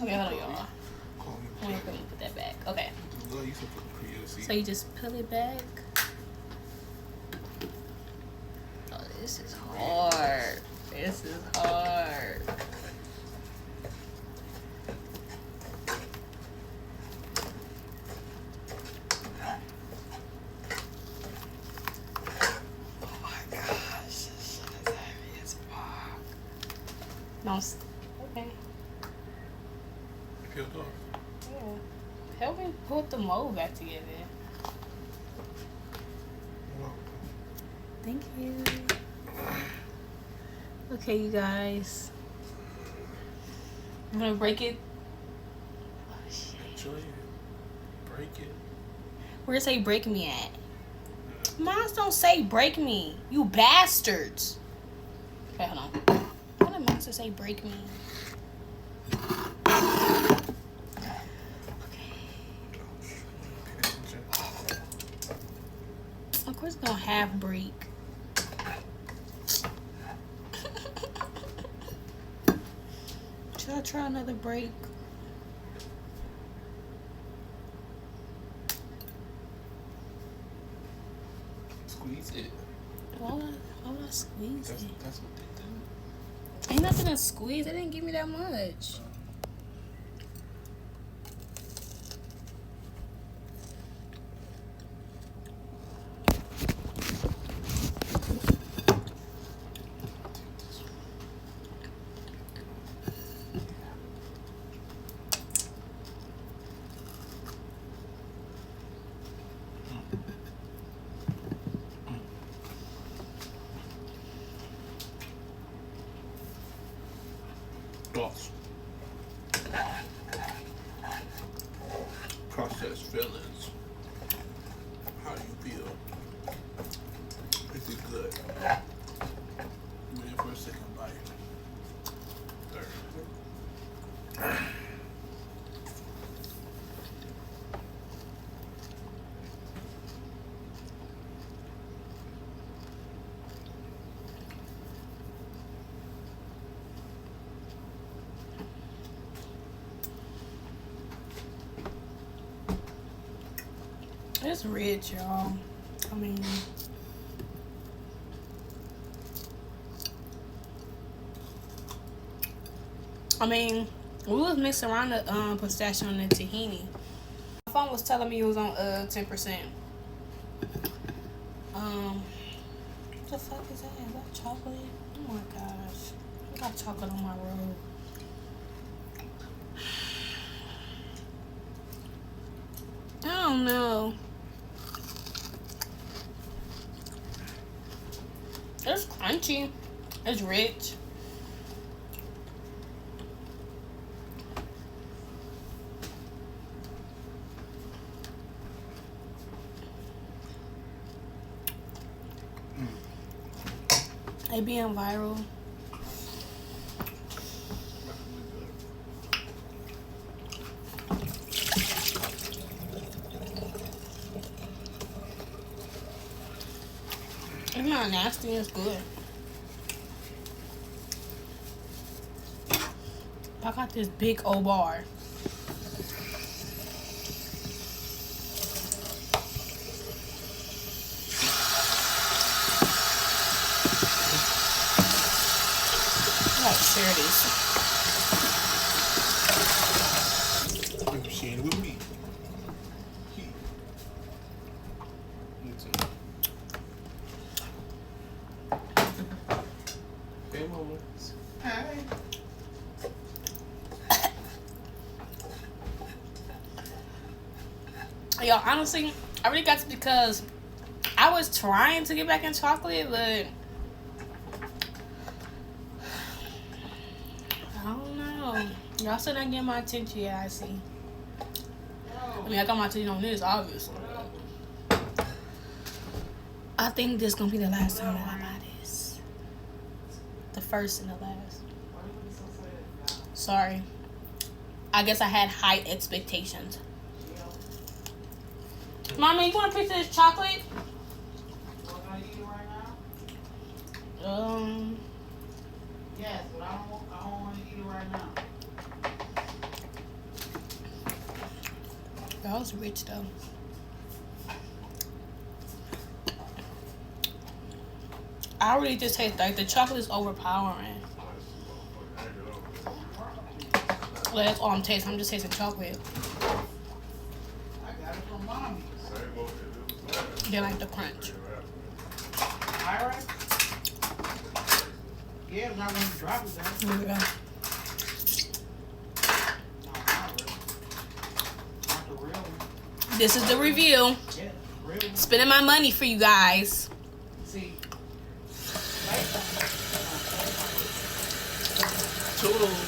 Okay, hold on, y'all. I'm gonna put that back. Okay. So you just peel it back. Oh, this is hard. This is hard. Oh my gosh, this shit is heavy as fuck. No, okay. Peeled off. Yeah. Help me put the mold back together. Thank you. Okay, you guys. I'm gonna break it. Oh, shit. Enjoy it. Break it. Where's say break me at? Mines don't say break me. You bastards. Okay, hold on. Why did mine say break me? Of course, it's gonna half break. Should I try another break? Squeeze it. Why would I squeeze it? That's what they do. Ain't nothing to squeeze. They didn't give me that much. Thoughts. Processed feelings. How do you feel? Is it good? Waiting for a second bite. Third. It's rich, y'all. I mean, we was mixing around the pistachio and the tahini. My phone was telling me it was on 10%. What the fuck is that? Is that chocolate? Oh my gosh. I got chocolate on my robe. I don't know. It's crunchy. It's rich. They being viral. It's not nasty, it's good. I got this big old bar. I gotta share this. You're sharing it with me. Hey, mama. Hi. Yo, honestly, I really got to because I was trying to get back in chocolate, but I don't know. Y'all still not getting my attention yet, I see. I mean, I got my attention on this, obviously. I think this gonna be the last time that I buy this. The first and the last. Sorry. I guess I had high expectations. Mommy, you want a piece of this chocolate? What are you eating right now? Yes, but I don't want to eat it right now. I was rich though. I really just taste like the chocolate is overpowering. Well, that's all I'm tasting. I'm just tasting chocolate. I got it from mommy. They like the crunch. Alright? Yeah, not when you drop it down. There we go. No, not really. Not the real one. This is the review. Yeah, real one. Spending my money for you guys. See. Toodles.